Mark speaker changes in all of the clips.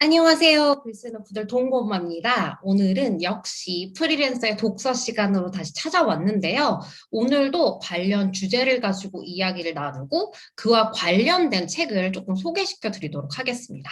Speaker 1: 안녕하세요. 글 쓰는 부들 동고엄마입니다. 오늘은 역시 프리랜서의 독서 시간으로 다시 찾아왔는데요. 오늘도 관련 주제를 가지고 이야기를 나누고 그와 관련된 책을 조금 소개시켜 드리도록 하겠습니다.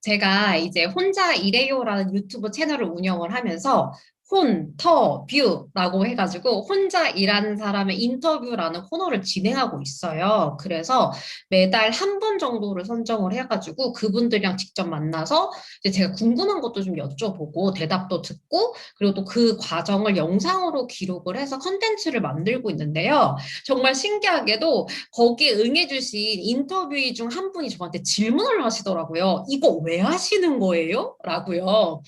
Speaker 1: 제가 이제 혼자 일해요라는 유튜브 채널을 운영을 하면서 혼터뷰라고 해가지고 혼자 일하는 사람의 인터뷰라는 코너를 진행하고 있어요. 그래서 매달 한 분 정도를 선정을 해가지고 그분들이랑 직접 만나서 이제 제가 궁금한 것도 좀 여쭤보고 대답도 듣고 그리고 또 그 과정을 영상으로 기록을 해서 컨텐츠를 만들고 있는데요. 정말 신기하게도 거기에 응해주신 인터뷰이 중 한 분이 저한테 질문을 하시더라고요. 이거 왜 하시는 거예요? 라고요.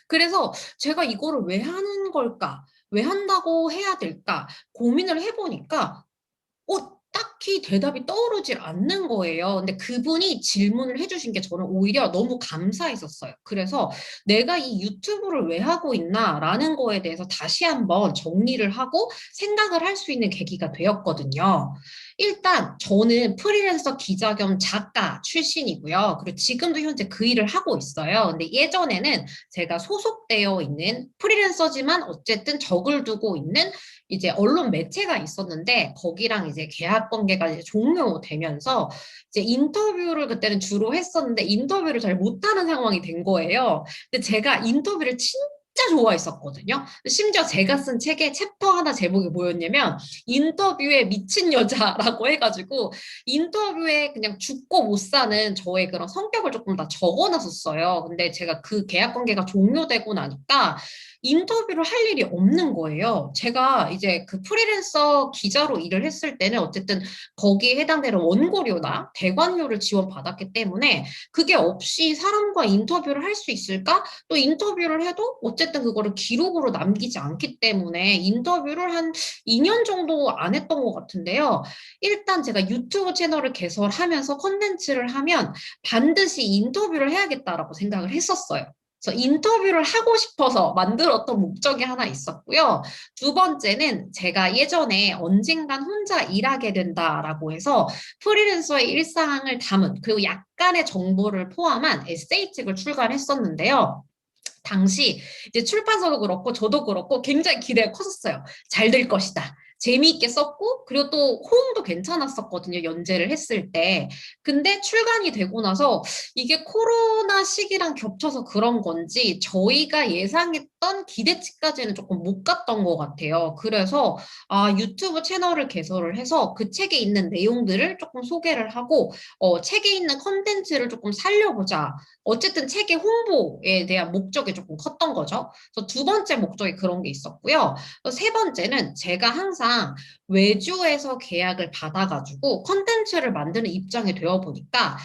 Speaker 1: 그래서 제가 이거를 왜 하는 걸까? 왜 한다고 해야 될까? 고민을 해보니까 딱히 대답이 떠오르질 않는 거예요. 근데 그분이 질문을 해주신 게 저는 오히려 너무 감사했었어요. 그래서 내가 이 유튜브를 왜 하고 있나라는 거에 대해서 다시 한번 정리를 하고 생각을 할 수 있는 계기가 되었거든요. 일단 저는 프리랜서 기자 겸 작가 출신이고요. 그리고 지금도 현재 그 일을 하고 있어요. 근데 예전에는 제가 소속되어 있는 프리랜서지만 어쨌든 적을 두고 있는 이제 언론 매체가 있었는데 거기랑 이제 계약 관계가 이제 종료되면서 이제 인터뷰를 그때는 주로 했었는데 인터뷰를 잘 못하는 상황이 된 거예요. 근데 제가 인터뷰를 진짜 좋아했었거든요. 심지어 제가 쓴 책에 챕터 하나 제목이 뭐였냐면 인터뷰에 미친 여자라고 해가지고 인터뷰에 그냥 죽고 못 사는 저의 그런 성격을 조금 다 적어놨었어요. 근데 제가 그 계약 관계가 종료되고 나니까 인터뷰를 할 일이 없는 거예요. 제가 이제 그 프리랜서 기자로 일을 했을 때는 어쨌든 거기에 해당되는 원고료나 대관료를 지원받았기 때문에 그게 없이 사람과 인터뷰를 할 수 있을까? 또 인터뷰를 해도 어쨌든 그거를 기록으로 남기지 않기 때문에 인터뷰를 한 2년 정도 안 했던 것 같은데요. 일단 제가 유튜브 채널을 개설하면서 컨텐츠를 하면 반드시 인터뷰를 해야겠다라고 생각을 했었어요. 그래서 인터뷰를 하고 싶어서 만들었던 목적이 하나 있었고요. 두 번째는 제가 예전에 언젠간 혼자 일하게 된다라고 해서 프리랜서의 일상을 담은 그리고 약간의 정보를 포함한 에세이책을 출간했었는데요. 당시 이제 출판사도 그렇고 저도 그렇고 굉장히 기대가 컸었어요. 잘 될 것이다. 재미있게 썼고 그리고 또 호응도 괜찮았었거든요. 연재를 했을 때. 근데 출간이 되고 나서 이게 코로나 시기랑 겹쳐서 그런 건지 저희가 예상했던 기대치까지는 조금 못 갔던 것 같아요. 그래서 유튜브 채널을 개설을 해서 그 책에 있는 내용들을 조금 소개를 하고 책에 있는 컨텐츠를 조금 살려보자. 어쨌든 책의 홍보에 대한 목적이 조금 컸던 거죠. 그래서 두 번째 목적이 그런 게 있었고요. 세 번째는 제가 항상 외주에서 계약을 받아가지고 컨텐츠를 만드는 입장이 되어 보니까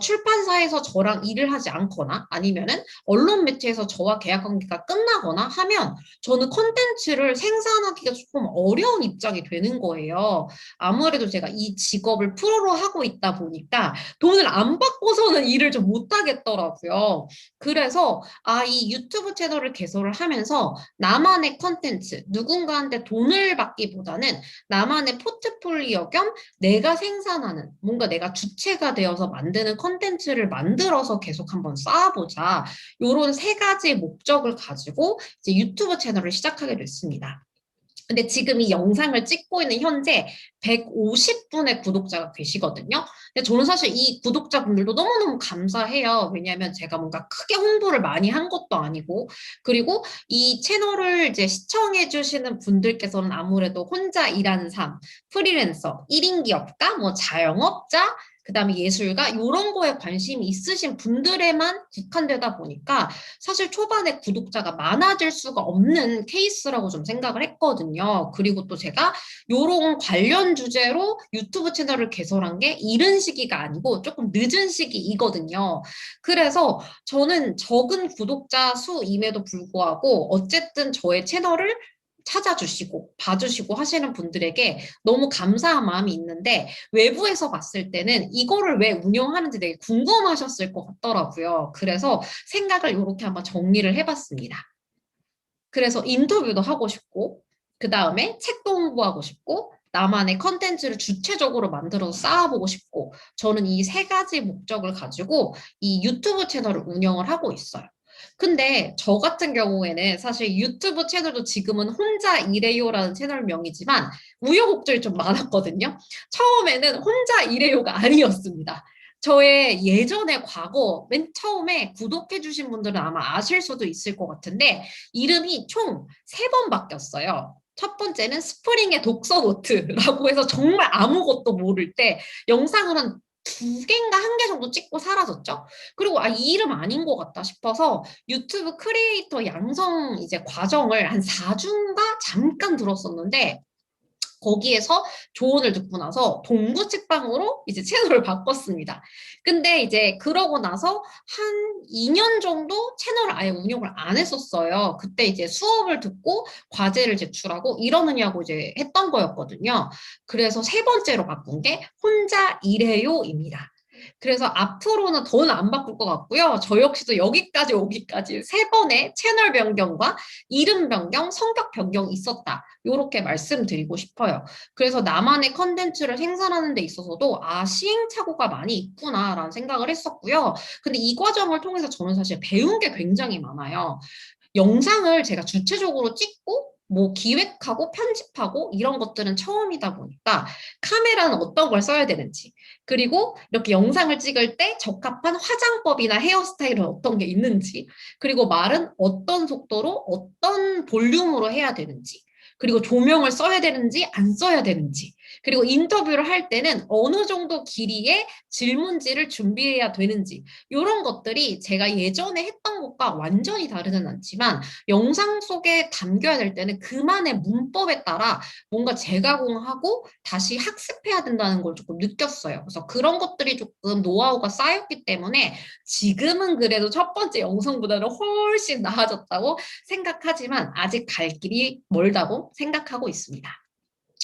Speaker 1: 출판사에서 저랑 일을 하지 않거나 아니면은 언론 매체에서 저와 계약 관계가 끝나거나 하면 저는 컨텐츠를 생산하기가 조금 어려운 입장이 되는 거예요. 아무래도 제가 이 직업을 프로로 하고 있다 보니까 돈을 안 받고서는 일을 좀 못하겠더라고요. 그래서 이 유튜브 채널을 개설을 하면서 나만의 컨텐츠, 누군가한테 돈을 받기보다는 나만의 포트폴리오 겸 내가 생산하는, 뭔가 내가 주체가 되어서 만드는 컨텐츠를 만들어서 계속 한번 쌓아보자. 이런 세 가지 목적을 가지고 이제 유튜브 채널을 시작하게 됐습니다. 근데 지금 이 영상을 찍고 있는 현재 150분의 구독자가 계시거든요. 근데 저는 사실 이 구독자분들도 너무너무 감사해요. 왜냐하면 제가 뭔가 크게 홍보를 많이 한 것도 아니고, 그리고 이 채널을 이제 시청해 주시는 분들께서는 아무래도 혼자 일하는 삶, 프리랜서, 1인 기업가, 뭐 자영업자, 그다음에 예술가 이런 거에 관심이 있으신 분들에만 국한되다 보니까 사실 초반에 구독자가 많아질 수가 없는 케이스라고 좀 생각을 했거든요. 그리고 또 제가 요런 관련 주제로 유튜브 채널을 개설한 게 이른 시기가 아니고 조금 늦은 시기이거든요. 그래서 저는 적은 구독자 수임에도 불구하고 어쨌든 저의 채널을 찾아주시고 봐주시고 하시는 분들에게 너무 감사한 마음이 있는데 외부에서 봤을 때는 이거를 왜 운영하는지 되게 궁금하셨을 것 같더라고요. 그래서 생각을 이렇게 한번 정리를 해봤습니다. 그래서 인터뷰도 하고 싶고, 그 다음에 책도 홍보하고 싶고, 나만의 컨텐츠를 주체적으로 만들어서 쌓아보고 싶고, 저는 이 세 가지 목적을 가지고 이 유튜브 채널을 운영을 하고 있어요. 근데 저 같은 경우에는 사실 유튜브 채널도 지금은 혼자 일해요라는 채널명이지만 우여곡절이 좀 많았거든요. 처음에는 혼자 일해요가 아니었습니다. 저의 예전의 과거, 맨 처음에 구독해주신 분들은 아마 아실 수도 있을 것 같은데, 이름이 총 세 번 바뀌었어요. 첫 번째는 스프링의 독서 노트라고 해서 정말 아무것도 모를 때 영상을 한 두 개인가 한 개 정도 찍고 사라졌죠. 그리고 이 이름 아닌 것 같다 싶어서 유튜브 크리에이터 양성 이제 과정을 한 4주인가 잠깐 들었었는데, 거기에서 조언을 듣고 나서 동부 책방으로 이제 채널을 바꿨습니다. 근데 이제 그러고 나서 한 2년 정도 채널을 아예 운영을 안 했었어요. 그때 이제 수업을 듣고 과제를 제출하고 이러느냐고 이제 했던 거였거든요. 그래서 세 번째로 바꾼 게 혼자 일해요입니다. 그래서 앞으로는 더는 안 바꿀 것 같고요. 저 역시도 여기까지 오기까지 세 번의 채널 변경과 이름 변경, 성격 변경이 있었다. 이렇게 말씀드리고 싶어요. 그래서 나만의 컨텐츠를 생산하는 데 있어서도 시행착오가 많이 있구나라는 생각을 했었고요. 근데 이 과정을 통해서 저는 사실 배운 게 굉장히 많아요. 영상을 제가 주체적으로 찍고 뭐 기획하고 편집하고 이런 것들은 처음이다 보니까 카메라는 어떤 걸 써야 되는지, 그리고 이렇게 영상을 찍을 때 적합한 화장법이나 헤어스타일은 어떤 게 있는지, 그리고 말은 어떤 속도로 어떤 볼륨으로 해야 되는지, 그리고 조명을 써야 되는지 안 써야 되는지, 그리고 인터뷰를 할 때는 어느 정도 길이의 질문지를 준비해야 되는지, 이런 것들이 제가 예전에 했던 것과 완전히 다르진 않지만 영상 속에 담겨야 될 때는 그만의 문법에 따라 뭔가 재가공하고 다시 학습해야 된다는 걸 조금 느꼈어요. 그래서 그런 것들이 조금 노하우가 쌓였기 때문에 지금은 그래도 첫 번째 영상보다는 훨씬 나아졌다고 생각하지만 아직 갈 길이 멀다고 생각하고 있습니다.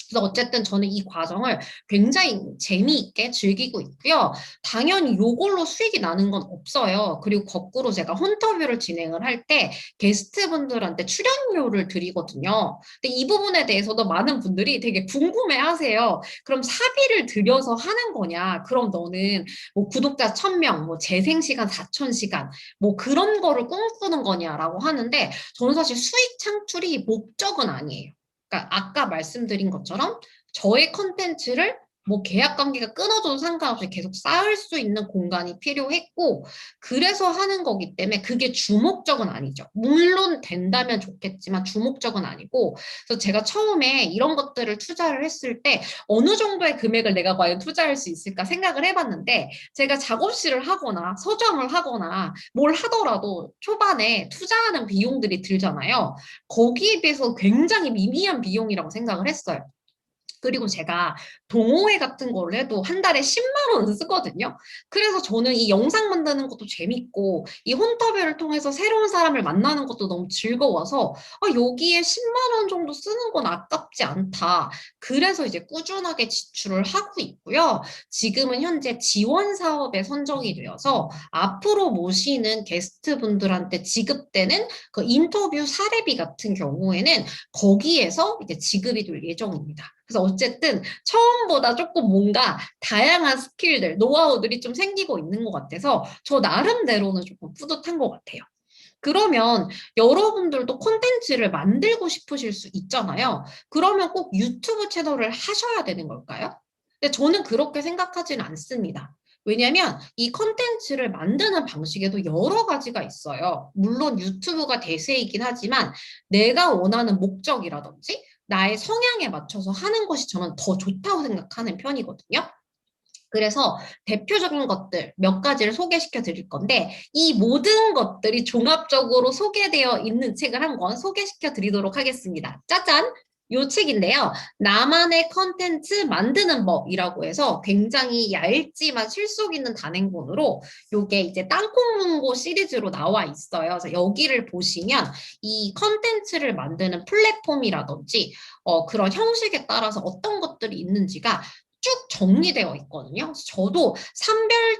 Speaker 1: 그래서 어쨌든 저는 이 과정을 굉장히 재미있게 즐기고 있고요. 당연히 이걸로 수익이 나는 건 없어요. 그리고 거꾸로 제가 홈터뷰를 진행을 할 때 게스트분들한테 출연료를 드리거든요. 근데 이 부분에 대해서도 많은 분들이 되게 궁금해 하세요. 그럼 사비를 들여서 하는 거냐? 그럼 너는 뭐 구독자 1000명, 뭐 재생시간 4000시간, 뭐 그런 거를 꿈꾸는 거냐라고 하는데, 저는 사실 수익 창출이 목적은 아니에요. 그러니까 아까 말씀드린 것처럼 저의 컨텐츠를 뭐 계약 관계가 끊어져도 상관없이 계속 쌓을 수 있는 공간이 필요했고, 그래서 하는 거기 때문에 그게 주목적은 아니죠. 물론 된다면 좋겠지만 주목적은 아니고, 그래서 제가 처음에 이런 것들을 투자를 했을 때 어느 정도의 금액을 내가 과연 투자할 수 있을까 생각을 해봤는데, 제가 작업실을 하거나 서점을 하거나 뭘 하더라도 초반에 투자하는 비용들이 들잖아요. 거기에 비해서 굉장히 미미한 비용이라고 생각을 했어요. 그리고 제가 동호회 같은 거를 해도 한 달에 10만 원은 쓰거든요. 그래서 저는 이 영상 만드는 것도 재밌고 이 홈터뷰를 통해서 새로운 사람을 만나는 것도 너무 즐거워서 여기에 10만 원 정도 쓰는 건 아깝지 않다. 그래서 이제 꾸준하게 지출을 하고 있고요. 지금은 현재 지원 사업에 선정이 되어서 앞으로 모시는 게스트분들한테 지급되는 그 인터뷰 사례비 같은 경우에는 거기에서 이제 지급이 될 예정입니다. 그래서 어쨌든 처음보다 조금 뭔가 다양한 스킬들, 노하우들이 좀 생기고 있는 것 같아서 저 나름대로는 조금 뿌듯한 것 같아요. 그러면 여러분들도 콘텐츠를 만들고 싶으실 수 있잖아요. 그러면 꼭 유튜브 채널을 하셔야 되는 걸까요? 근데 저는 그렇게 생각하지는 않습니다. 왜냐면 이 컨텐츠를 만드는 방식에도 여러 가지가 있어요. 물론 유튜브가 대세이긴 하지만 내가 원하는 목적이라든지 나의 성향에 맞춰서 하는 것이 저는 더 좋다고 생각하는 편이거든요. 그래서 대표적인 것들 몇 가지를 소개시켜 드릴 건데, 이 모든 것들이 종합적으로 소개되어 있는 책을 한 권 소개시켜 드리도록 하겠습니다. 짜잔! 요 책인데요. 나만의 컨텐츠 만드는 법이라고 해서 굉장히 얇지만 실속 있는 단행본으로, 요게 이제 땅콩문고 시리즈로 나와 있어요. 그래서 여기를 보시면 이 컨텐츠를 만드는 플랫폼이라든지 그런 형식에 따라서 어떤 것들이 있는지가 쭉 정리되어 있거든요. 그래서 저도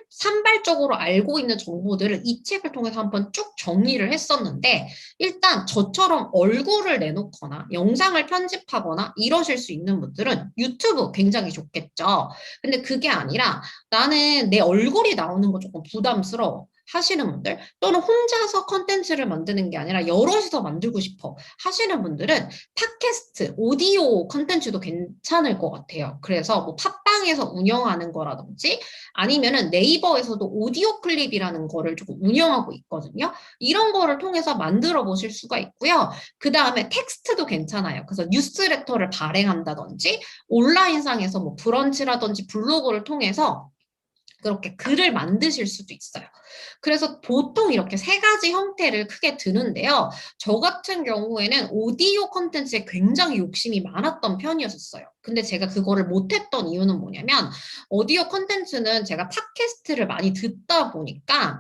Speaker 1: 산발적으로 알고 있는 정보들을 이 책을 통해서 한번 쭉 정리를 했었는데 일단 저처럼 얼굴을 내놓거나 영상을 편집하거나 이러실 수 있는 분들은 유튜브 굉장히 좋겠죠. 근데 그게 아니라 나는 내 얼굴이 나오는 거 조금 부담스러워 하시는 분들 또는 혼자서 컨텐츠를 만드는 게 아니라 여럿이서 만들고 싶어 하시는 분들은 팟캐스트, 오디오 컨텐츠도 괜찮을 것 같아요. 그래서 뭐 팟빵에서 운영하는 거라든지 아니면은 네이버에서도 오디오 클립이라는 거를 조금 운영하고 있거든요. 이런 거를 통해서 만들어 보실 수가 있고요. 그 다음에 텍스트도 괜찮아요. 그래서 뉴스레터를 발행한다든지 온라인상에서 뭐 브런치라든지 블로그를 통해서 그렇게 글을 만드실 수도 있어요. 그래서 보통 이렇게 세 가지 형태를 크게 드는데요. 저 같은 경우에는 오디오 콘텐츠에 굉장히 욕심이 많았던 편이었어요. 근데 제가 그거를 못했던 이유는 뭐냐면 오디오 콘텐츠는 제가 팟캐스트를 많이 듣다 보니까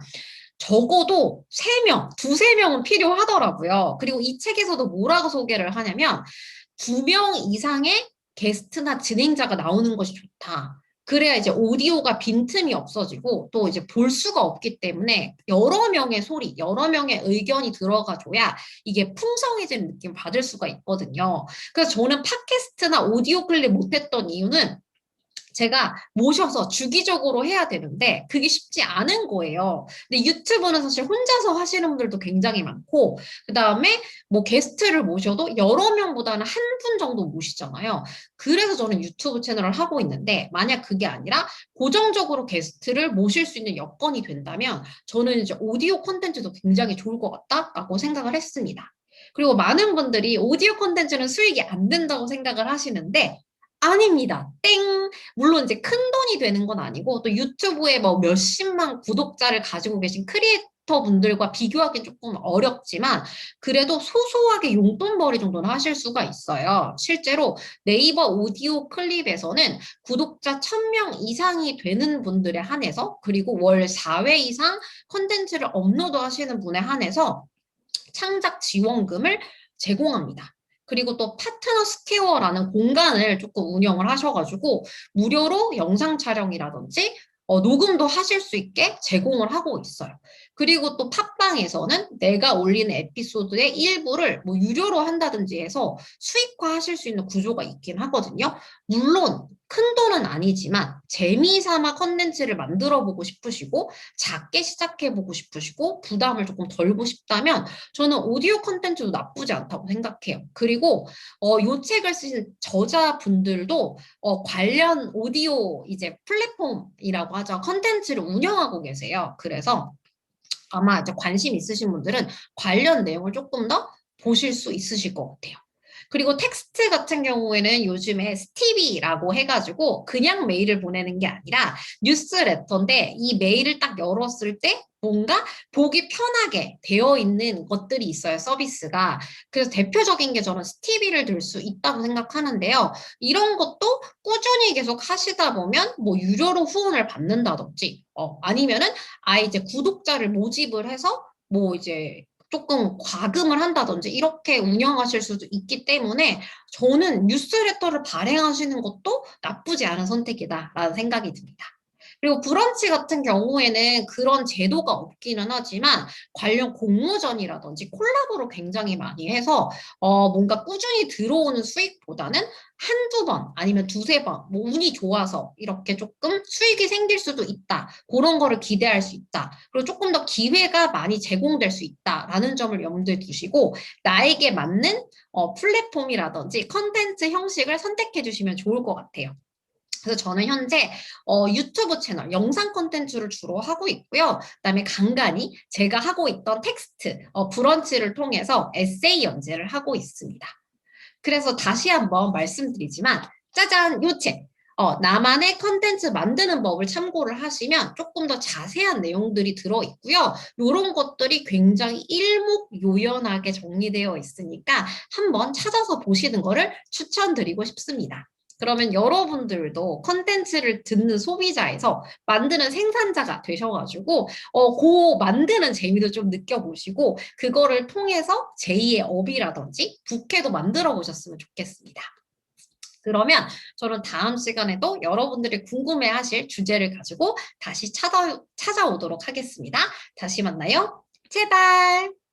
Speaker 1: 적어도 세명 두세 명은 필요하더라고요. 그리고 이 책에서도 뭐라고 소개를 하냐면 2명 이상의 게스트나 진행자가 나오는 것이 좋다. 그래야 이제 오디오가 빈틈이 없어지고 또 이제 볼 수가 없기 때문에 여러 명의 소리, 여러 명의 의견이 들어가줘야 이게 풍성해진 느낌 받을 수가 있거든요. 그래서 저는 팟캐스트나 오디오 클립 못했던 이유는 제가 모셔서 주기적으로 해야 되는데 그게 쉽지 않은 거예요. 근데 유튜브는 사실 혼자서 하시는 분들도 굉장히 많고 그다음에 뭐 게스트를 모셔도 여러 명보다는 한 분 정도 모시잖아요. 그래서 저는 유튜브 채널을 하고 있는데 만약 그게 아니라 고정적으로 게스트를 모실 수 있는 여건이 된다면 저는 이제 오디오 콘텐츠도 굉장히 좋을 것 같다라고 생각을 했습니다. 그리고 많은 분들이 오디오 콘텐츠는 수익이 안 된다고 생각을 하시는데 아닙니다. 땡! 물론 이제 큰 돈이 되는 건 아니고 또 유튜브에 뭐 몇십만 구독자를 가지고 계신 크리에이터 분들과 비교하기는 조금 어렵지만 그래도 소소하게 용돈벌이 정도는 하실 수가 있어요. 실제로 네이버 오디오 클립에서는 구독자 1000명 이상이 되는 분들에 한해서 그리고 월 4회 이상 컨텐츠를 업로드 하시는 분에 한해서 창작 지원금을 제공합니다. 그리고 또 파트너 스퀘어라는 공간을 조금 운영을 하셔가지고 무료로 영상 촬영이라든지 녹음도 하실 수 있게 제공을 하고 있어요. 그리고 또 팟빵에서는 내가 올리는 에피소드의 일부를 뭐 유료로 한다든지 해서 수익화 하실 수 있는 구조가 있긴 하거든요. 물론 큰 돈은 아니지만 재미삼아 컨텐츠를 만들어 보고 싶으시고 작게 시작해 보고 싶으시고 부담을 조금 덜고 싶다면 저는 오디오 컨텐츠도 나쁘지 않다고 생각해요. 그리고 요 책을 쓰신 저자분들도 관련 오디오 이제 플랫폼이라고 하죠. 컨텐츠를 운영하고 계세요. 그래서 아마 이제 관심 있으신 분들은 관련 내용을 조금 더 보실 수 있으실 것 같아요. 그리고 텍스트 같은 경우에는 요즘에 스티비라고 해가지고 그냥 메일을 보내는 게 아니라 뉴스레터인데 이 메일을 딱 열었을 때 뭔가 보기 편하게 되어 있는 것들이 있어요, 서비스가. 그래서 대표적인 게 저는 스티비를 들 수 있다고 생각하는데요. 이런 것도 꾸준히 계속 하시다 보면 뭐 유료로 후원을 받는다든지 아니면은 아예 이제 구독자를 모집을 해서 뭐 이제 조금 과금을 한다든지 이렇게 운영하실 수도 있기 때문에 저는 뉴스레터를 발행하시는 것도 나쁘지 않은 선택이다라는 생각이 듭니다. 그리고 브런치 같은 경우에는 그런 제도가 없기는 하지만 관련 공모전이라든지 콜라보를 굉장히 많이 해서 뭔가 꾸준히 들어오는 수익보다는 한두 번 아니면 두세 번 뭐 운이 좋아서 이렇게 조금 수익이 생길 수도 있다. 그런 거를 기대할 수 있다. 그리고 조금 더 기회가 많이 제공될 수 있다라는 점을 염두에 두시고 나에게 맞는 플랫폼이라든지 컨텐츠 형식을 선택해 주시면 좋을 것 같아요. 그래서 저는 현재 유튜브 채널, 영상 콘텐츠를 주로 하고 있고요. 그다음에 간간히 제가 하고 있던 텍스트, 브런치를 통해서 에세이 연재를 하고 있습니다. 그래서 다시 한번 말씀드리지만 짜잔 요 책. 나만의 컨텐츠 만드는 법을 참고를 하시면 조금 더 자세한 내용들이 들어있고요. 이런 것들이 굉장히 일목요연하게 정리되어 있으니까 한번 찾아서 보시는 거를 추천드리고 싶습니다. 그러면 여러분들도 컨텐츠를 듣는 소비자에서 만드는 생산자가 되셔가지고 그 만드는 재미도 좀 느껴보시고 그거를 통해서 제2의 업이라든지 부캐도 만들어 보셨으면 좋겠습니다. 그러면 저는 다음 시간에도 여러분들이 궁금해하실 주제를 가지고 다시 찾아오도록 하겠습니다. 다시 만나요. 제발!